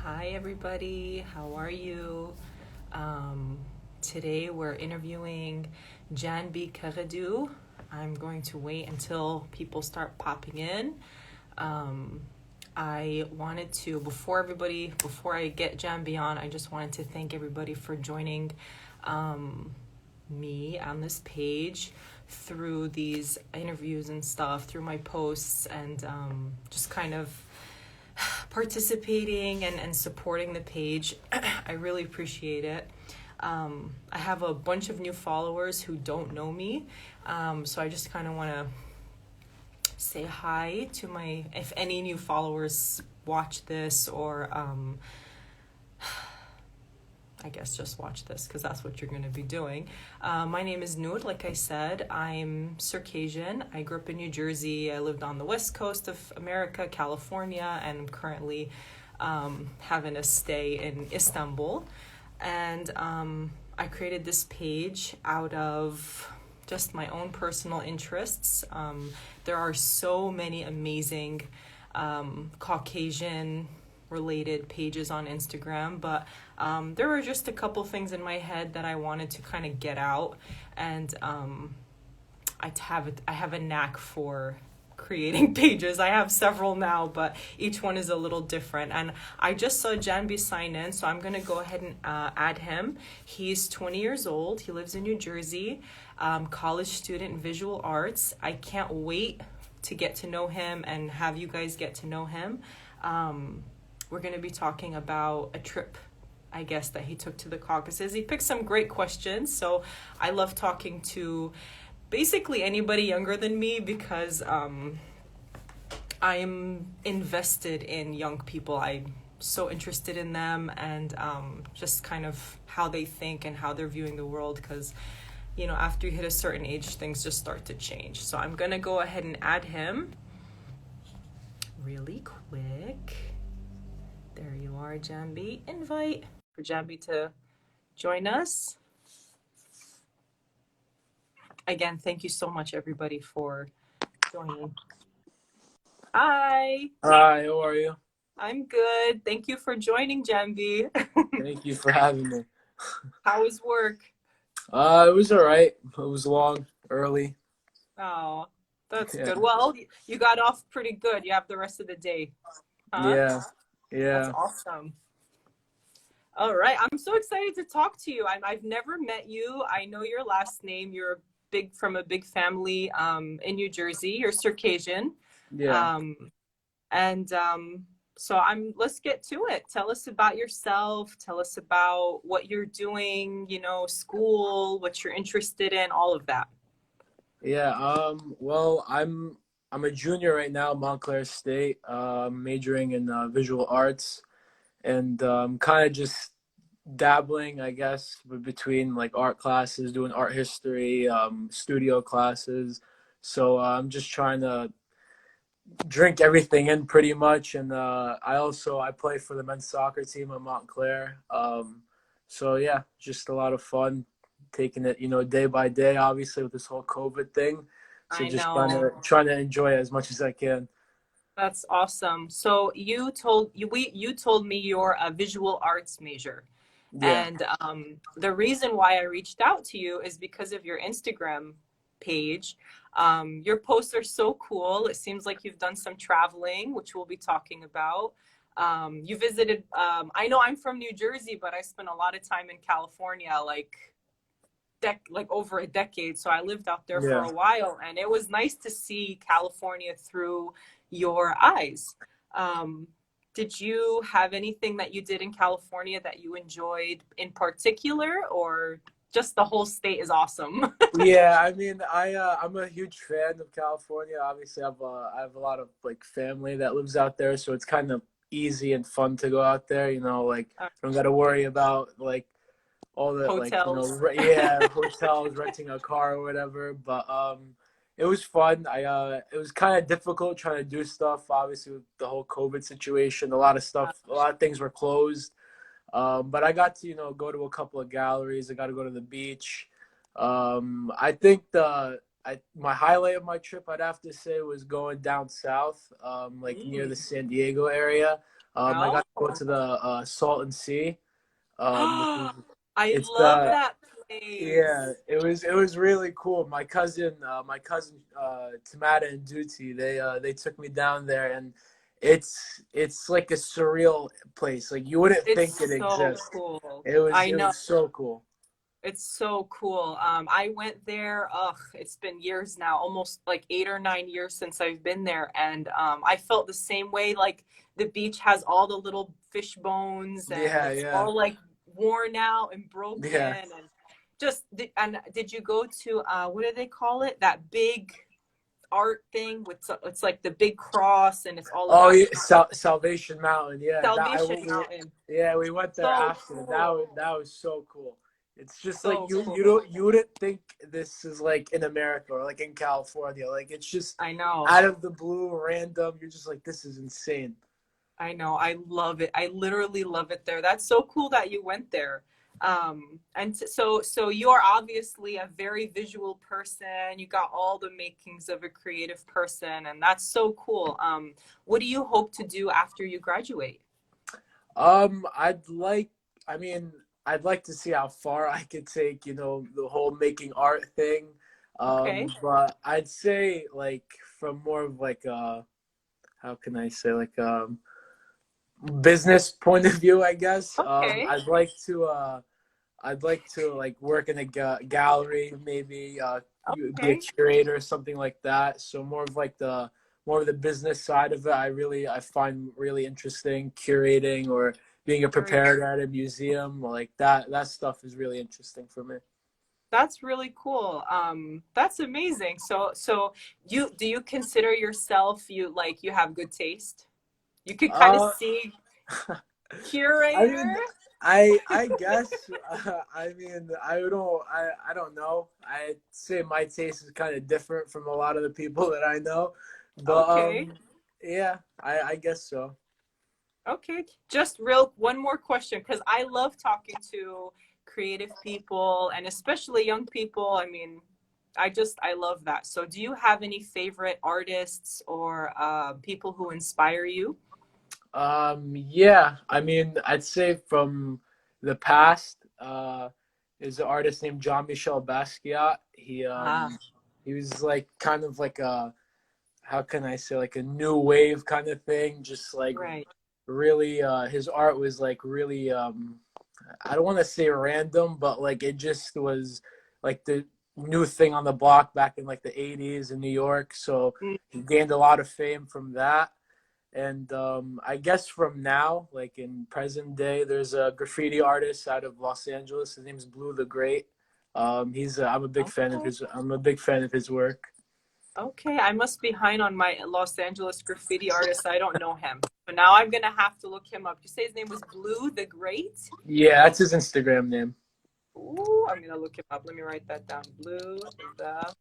Hi, everybody. How are you? Um, Today we're interviewing Janbi. I'm going to wait until people start popping in. Um, I wanted to, before I get Janbi on, I just wanted to thank everybody for joining me on this page through these interviews and stuff, through my posts, and just kind of participating and supporting the page. I really appreciate it. I have a bunch of new followers who don't know me, so I just kind of want to say hi to if any new followers watch this, or I guess just watch this because that's what you're going to be doing. My name is Noor, like I said. I'm Circassian. I grew up in New Jersey. I lived on the west coast of America, California, and I'm currently having a stay in Istanbul. And I created this page out of just my own personal interests. There are so many amazing Caucasian related pages on Instagram, but there were just a couple things in my head that I wanted to kind of get out, and I have a knack for creating pages. I have several now, but each one is a little different. And I just saw Janbi sign in, so I'm gonna go ahead and add him. He's 20 years old. He lives in New Jersey, college student in visual arts. I can't wait to get to know him and have you guys get to know him. We're going to be talking about a trip, I guess, that he took to the Caucasus. He picked some great questions, so I love talking to basically anybody younger than me because I'm invested in young people. I'm so interested in them and just kind of how they think and how they're viewing the world, because, you know, after you hit a certain age, things just start to change. So I'm going to go ahead and add him really quick. There you are, Janbi. Invite for Janbi to join us. Again, thank you so much, everybody, for joining. Hi. Hi, how are you? I'm good. Thank you for joining, Janbi. Thank you for having me. How was work? It was all right. It was long, early. Oh, that's Yeah, good. Well, you got off pretty good. You have the rest of the day, huh? yeah, That's yeah, awesome. All right. I'm so excited to talk to you. I've never met you. I know your last name. You're from a big family in New Jersey. You're Circassian. yeah. Um, and so let's get to it. Tell us about yourself. Tell us about what you're doing, you know, school, what you're interested in, all of that. Yeah. Well, I'm a junior right now, Montclair State, majoring in visual arts, and kind of just dabbling, I guess, between like art classes, doing art history, studio classes. So I'm just trying to drink everything in pretty much. And I play for the men's soccer team at Montclair. So yeah, just a lot of fun taking it, day by day, obviously with this whole COVID thing. So I just know. trying to enjoy it as much as I can. That's awesome. So you told me you're a visual arts major. Yeah. And the reason why I reached out to you is because of your Instagram page. Your posts are so cool. It seems like you've done some traveling, which we'll be talking about. You visited, I know I'm from New Jersey, but I spent a lot of time in California, like over a decade. So I lived out there for Yeah. a while, and it was nice to see California through your eyes. Did you have anything that you did in California that you enjoyed in particular, or just the whole state is awesome? Yeah, I mean, I'm a huge fan of California. Obviously, I have a lot of like family that lives out there, so it's kind of easy and fun to go out there. Like I don't got to worry about like all the like Hotels. yeah, hotels, renting a car or whatever. But it was fun. It was kind of difficult trying to do stuff. Obviously, with the whole COVID situation, a lot of things were closed. But I got to go to a couple of galleries. I got to go to the beach. I think my highlight of my trip, I'd have to say, was going down south, like near the San Diego area. I got to go Oh. to the Salton Sea. Which is I it's love that place. yeah, it was really cool. My cousin Tamata and Duty, they took me down there, and it's like a surreal place. Like you wouldn't think it It's so exists. cool. It was I it know. was so cool. It's so cool. I went there. Ugh, it's been years now, almost like 8 or 9 years since I've been there, and I felt the same way. Like the beach has all the little fish bones, and Yeah, it's yeah, all like worn out and broken. yeah. And and did you go to what do they call it? That big art thing with it's like the big cross, and it's all Oh about yeah, Salvation Mountain. Yeah, Salvation Mountain. yeah, we went there So after. cool. That was so cool. It's just like So you cool. you wouldn't think this is like in America or like in California. Like it's just I know. out of the blue, random. You're just like, this is insane. I know. I love it. I literally love it there. That's so cool that you went there. So you're obviously a very visual person. You got all the makings of a creative person, and that's so cool. What do you hope to do after you graduate? I'd like. I mean, I'd like to see how far I could take. The whole making art thing. Okay. But I'd say like from more of like how can I say like business point of view, I guess. Okay. I'd like to like work in a gallery, maybe be a Okay. curator or something like that. So more of the business side of it. I find really interesting curating or being a Very. preparer at a museum like that. That stuff is really interesting for me. That's really cool. That's amazing. So you do you consider yourself you have good taste? You could kind of Uh, see I curator. mean, I guess. I don't know. I'd say my taste is kind of different from a lot of the people that I know, but Okay. yeah, I guess so. Okay. Just real one more question because I love talking to creative people and especially young people. I mean, I love that. So do you have any favorite artists or people who inspire you? Yeah, I mean, I'd say from the past, is an artist named Jean-Michel Basquiat. Ah, He was like kind of like a, how can I say, like a new wave kind of thing. Just like right. really, his art was like really, I don't want to say random, but like it just was like the new thing on the block back in like the 80s in New York. So Mm, he gained a lot of fame from that. And I guess from now, like in present day, there's a graffiti artist out of Los Angeles. His name's Blue the Great. I'm a big fan of okay. his work. Okay. I must be behind on my Los Angeles graffiti artist. I don't know him. So now I'm gonna have to look him up. You say his name was Blue the Great? Yeah, that's his Instagram name. Ooh, I'm gonna look him up. Let me write that down. Blue the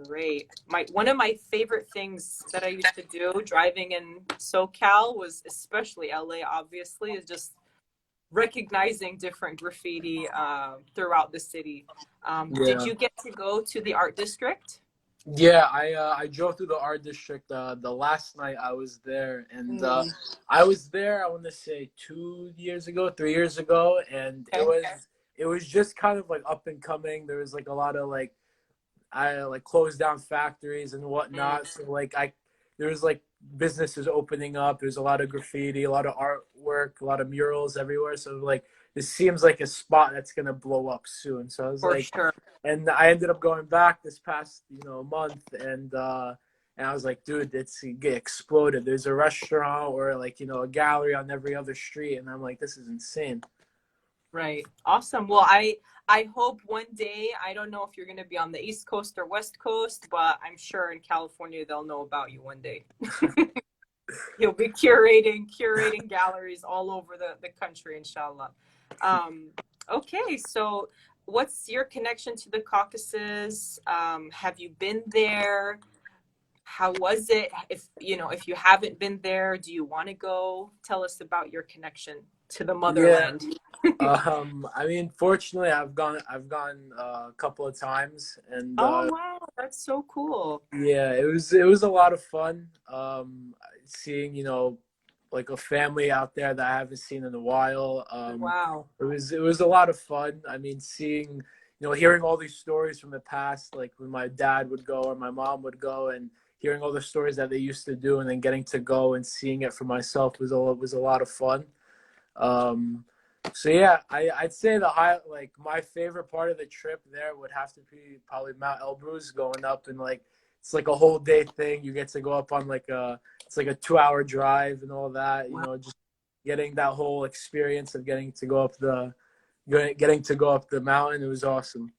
Great. My one of my favorite things that I used to do driving in SoCal was especially LA, obviously, is just recognizing different graffiti throughout the city. Did Yeah. you get to go to the art district? Yeah, I drove through the art district the last night I was there, and Mm, I was there. I want to say 2 years ago, 3 years ago, and it okay. was it was just kind of like up and coming. There was like a lot of like I like closed down factories and Mm, whatnot. So like there was like businesses opening up. There's a lot of graffiti, a lot of artwork, a lot of murals everywhere. So like this seems like a spot that's gonna blow up soon. So I was for like, sure. and I ended up going back this past month, and I was like, dude, it's get exploded. There's a restaurant or like a gallery on every other street, and I'm like, this is insane. Right. Awesome. Well, I hope one day, I don't know if you're going to be on the East Coast or West Coast, but I'm sure in California they'll know about you one day. You'll be curating galleries all over the country, inshallah. Um, okay, so what's your connection to the Caucasus? Have you been there? How was it? If you haven't been there, do you want to go? Tell us about your connection to the Yeah. motherland. I mean, fortunately, I've gone a couple of times, and Oh wow, that's so cool. yeah, it was a lot of fun. Seeing like a family out there that I haven't seen in a while. Wow. It was a lot of fun. I mean, seeing, hearing all these stories from the past, like when my dad would go or my mom would go, and hearing all the stories that they used to do, and then getting to go and seeing it for myself was a lot of fun. Um, so yeah, I'd say like my favorite part of the trip there would have to be probably Mount Elbrus, going up, and like it's like a whole day thing. You get to go up on it's like a 2 hour drive and all that. Wow. Just getting that whole experience of getting to go up the mountain. It was awesome.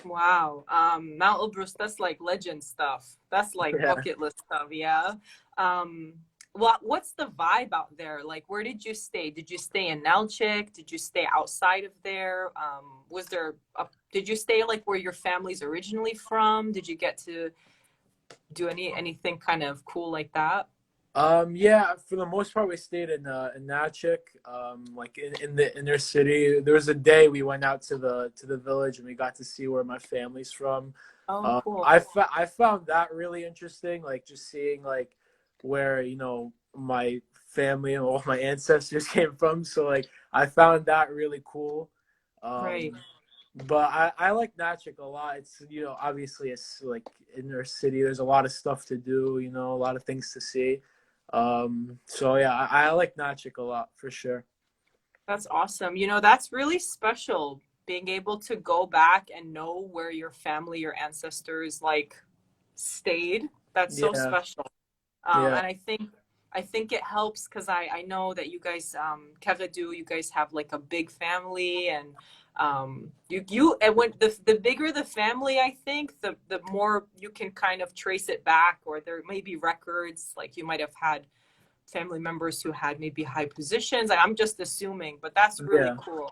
Wow. Mount Elbrus, that's like legend stuff. That's like Yeah. bucket list stuff, yeah. Um, what's the vibe out there? Like, where did you stay? Did you stay in Nalchik? Did you stay outside of there? Did you stay like where your family's originally from? Did you get to do anything kind of cool like that? Yeah, for the most part, we stayed in Nashik, like in the inner city. There was a day we went out to the village and we got to see where my family's from. Oh, cool. I found that really interesting, like just seeing like where my family and all my ancestors came from. So like I found that really cool. Right. But I like Nashik a lot. It's obviously it's like inner city. There's a lot of stuff to do. A lot of things to see. So yeah, I like Nashik a lot for sure. That's awesome. That's really special being able to go back and know where your family, your ancestors like stayed. That's so Yeah, special. yeah, And I think it helps because I know that you guys, Kevadu, you guys have like a big family, and and when the bigger the family, I think the more you can kind of trace it back, or there may be records, like you might have had family members who had maybe high positions. Like, I'm just assuming, but that's really yeah. cool.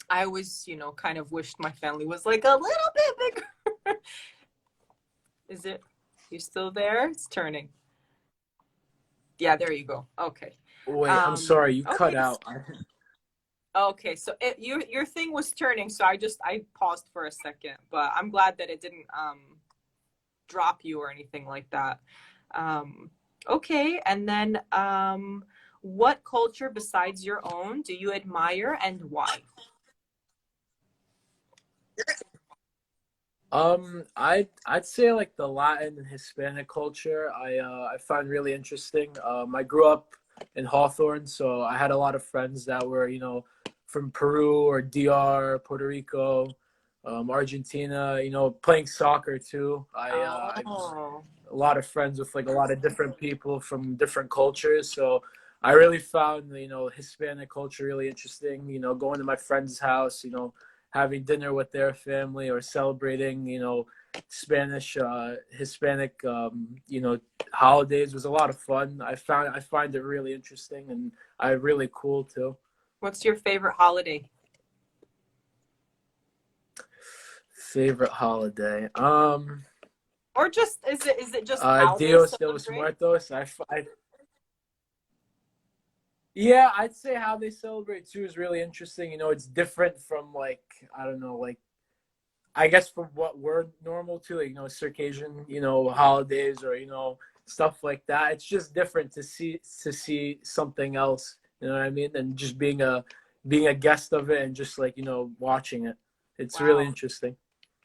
I always, kind of wished my family was like a little bit bigger. Is it? You still there? It's turning. Yeah, there you go. Okay. Wait, I'm sorry, you cut Okay. out. Okay. So your thing was turning, so I paused for a second, but I'm glad that it didn't drop you or anything like that. Okay. And then what culture besides your own do you admire, and why? I'd say like the Latin and Hispanic culture. I find really interesting. I grew up in Hawthorne, so I had a lot of friends that were from Peru or DR, Puerto Rico, Argentina. Playing soccer too. I just Oh, a lot of friends with like a lot of different people from different cultures. So I really found Hispanic culture really interesting. Going to my friend's house. Having dinner with their family or celebrating, Spanish, Hispanic, holidays was a lot of fun. I find it really interesting and really cool too. what's your favorite holiday? Favorite holiday? Or just is it just how they Dios de los celebrate? Muertos. Yeah, I'd say how they celebrate too is really interesting. It's different from like I don't know, like I guess from what we're normal to, like, Circassian, holidays or, stuff like that. It's just different to see something else, you know what I mean? And just being a guest of it and just like, watching it. It's really Wow. interesting.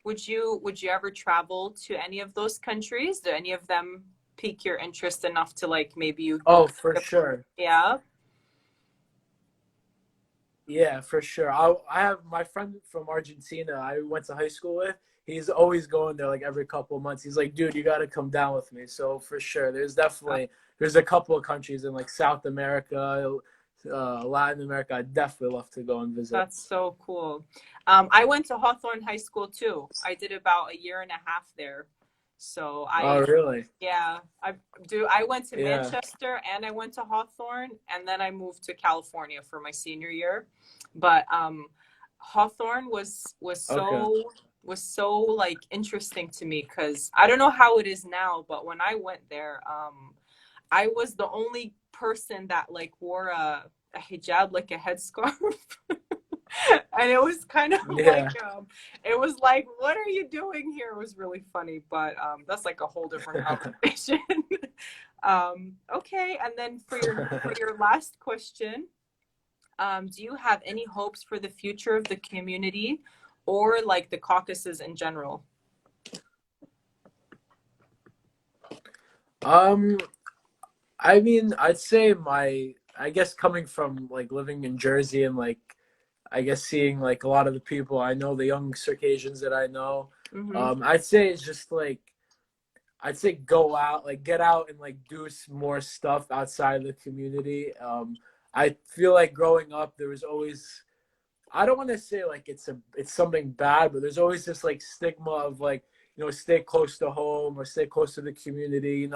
Would you ever travel to any of those countries? Do any of them pique your interest enough to like maybe you Oh, for sure. yeah? Yeah, for sure. I have my friend from Argentina I went to high school with. He's always going there like every couple of months. He's like, dude, you got to come down with me. So for sure, there's a couple of countries in like South America, Latin America. I'd definitely love to go and visit. That's so cool. I went to Hawthorne High School too. I did about a year and a half there. So Oh, really? yeah, I went to Yeah. Manchester and I went to Hawthorne, and then I moved to California for my senior year. But Hawthorne Okay. was so like interesting to me because I don't know how it is now, but when I went there, I was the only person that like wore a hijab, like a headscarf. And it was kind of Yeah. like it was like, what are you doing here? It was really funny, but that's like a whole different conversation. Okay, and then for your last question, do you have any hopes for the future of the community or like the Caucasus in general? Um, I mean, I'd say I guess coming from like living in Jersey and like, I guess seeing like a lot of the people I know, the young Circassians that I know, Mm-hmm. I'd say it's just like, I'd say go out, like get out and like do more stuff outside of the community. I feel like growing up, there was always, I don't want to say like it's something bad, but there's always this like stigma of like, stay close to home or stay close to the community.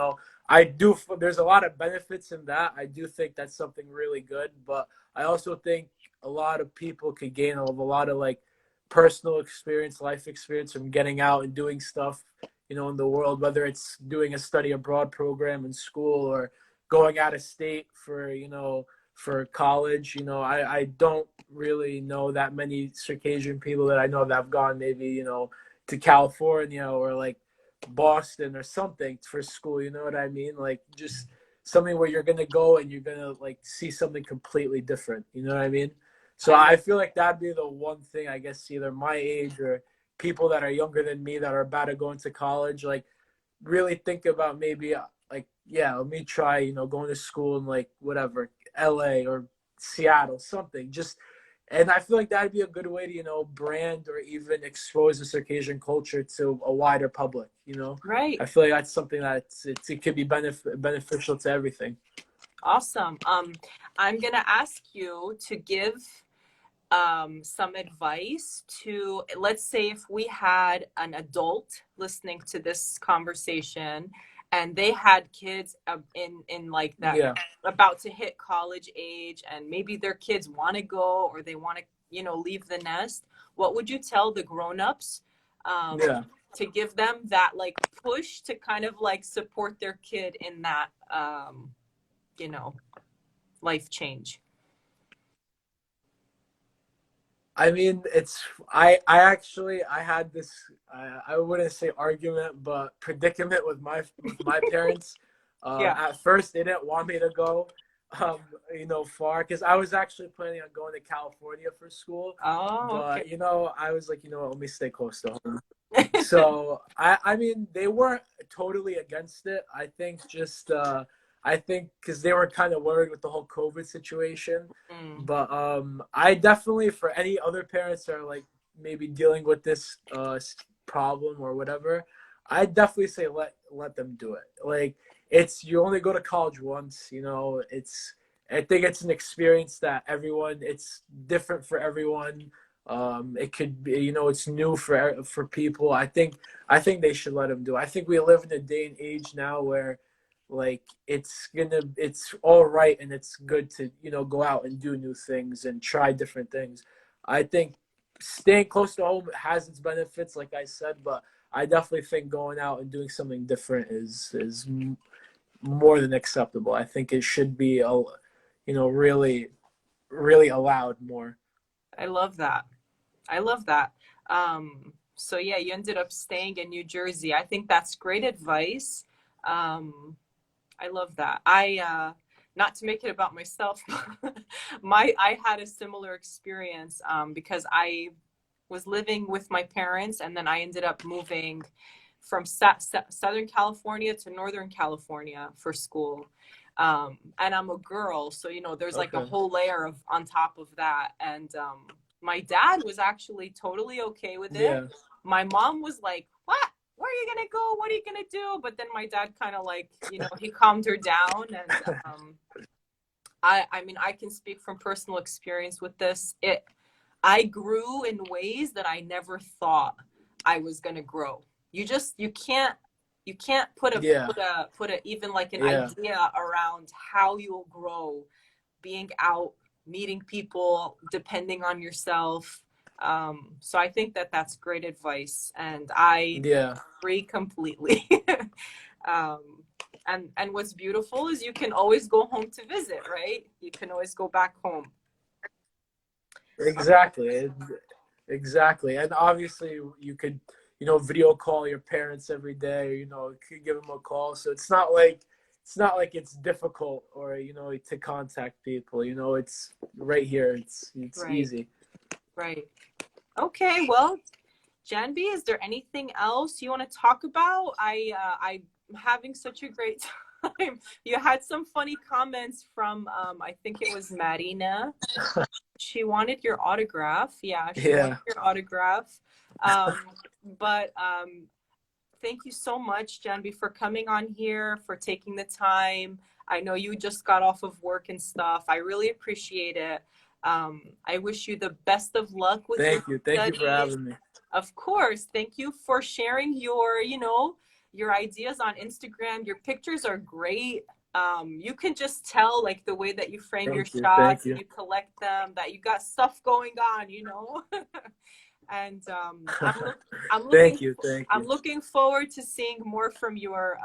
I do. There's a lot of benefits in that. I do think that's something really good, but I also think a lot of people could gain a lot of like personal experience, life experience from getting out and doing stuff, in the world. Whether it's doing a study abroad program in school or going out of state for college. I don't really know that many Circassian people that I know that have gone maybe, to California or like Boston or something for school. You know what I mean? Like just something where you're gonna go and you're gonna like see something completely different. You know what I mean? So I love I feel like that'd be the one thing I guess either my age or people that are younger than me that are about to go into college, like really think about maybe like, yeah, let me try, going to school in like whatever, LA or Seattle, something. Just and I feel like that'd be a good way to, brand or even expose the Circassian culture to a wider public, right. I feel like that's something it could be beneficial to everything. Awesome. I'm gonna ask you to give some advice to, let's say, if we had an adult listening to this conversation and they had kids in like that Yeah. about to hit college age, and maybe their kids want to go or they want to leave the nest, what would you tell the grown-ups Yeah. to give them that like push to kind of like support their kid in that you know life change? I mean, I actually I had this I wouldn't say argument, but predicament with my parents. Yeah. At first, they didn't want me to go, um, far because I was actually planning on going to California for school, Oh, okay. but I was like, let me stay close to home. So I mean, they weren't totally against it. I think because they were kind of worried with the whole COVID situation. Mm, But I definitely, for any other parents that are like maybe dealing with this problem or whatever, I definitely say let them do it. Like it's you only go to college once. I think it's an experience that it's different for everyone. It could be, it's new for people. I think they should let them do it. I think we live in a day and age now where like it's all right and it's good to go out and do new things and try different things. I think staying close to home has its benefits, like I said, but I definitely think going out and doing something different is more than acceptable. I think it should be really really allowed more. I love that. I love that. So yeah, you ended up staying in New Jersey. I think that's great advice. I love that. Not to make it about myself, I had a similar experience because I was living with my parents, and then I ended up moving from Southern California to Northern California for school. And I'm a girl, so there's like a Okay. whole layer of on top of that. And my dad was actually totally okay with it. Yeah. My mom was like, "What? Where are you gonna go? What are you gonna do?" But then my dad kind of like, he calmed her down. And I mean, I can speak from personal experience with this. I grew in ways that I never thought I was gonna grow. You can't put a Yeah. even like an Yeah. idea around how you'll grow being out, meeting people, depending on yourself. So I think that that's great advice, and I Yeah. agree completely. um, and what's beautiful is you can always go home to visit, right? You can always go back home. Exactly. Exactly. And obviously you could, video call your parents every day, you could give them a call. So it's not like it's not like it's difficult or to contact people. It's right here. It's Right, easy. right. Okay, well, Janbi, is there anything else you want to talk about? I'm having such a great time. You had some funny comments from I think it was Marina. She wanted your autograph. Yeah, she wanted Yeah. your autograph. Um, but thank you so much, Janbi, for coming on here, for taking the time. I know you just got off of work and stuff. I really appreciate it. I wish you the best of luck with your Thank you. Thank you for studies. having me. Of course. Thank you for sharing your ideas on Instagram. Your pictures are great. You can just tell, like, the way that you frame your Thank you. Thank shots and you. you collect them, that you got stuff going on. And I'm looking Thank you. Thank I'm you. looking forward to seeing more from your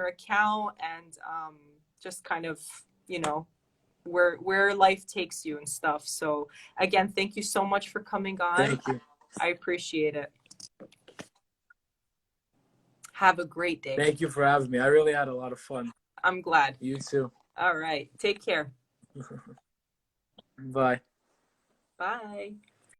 account, and just kind of, where life takes you and stuff. So again, thank you so much for coming on. Thank you. I appreciate it. Have a great day. Thank you for having me. I really had a lot of fun. I'm glad. You too. All right. Take care. Bye. Bye.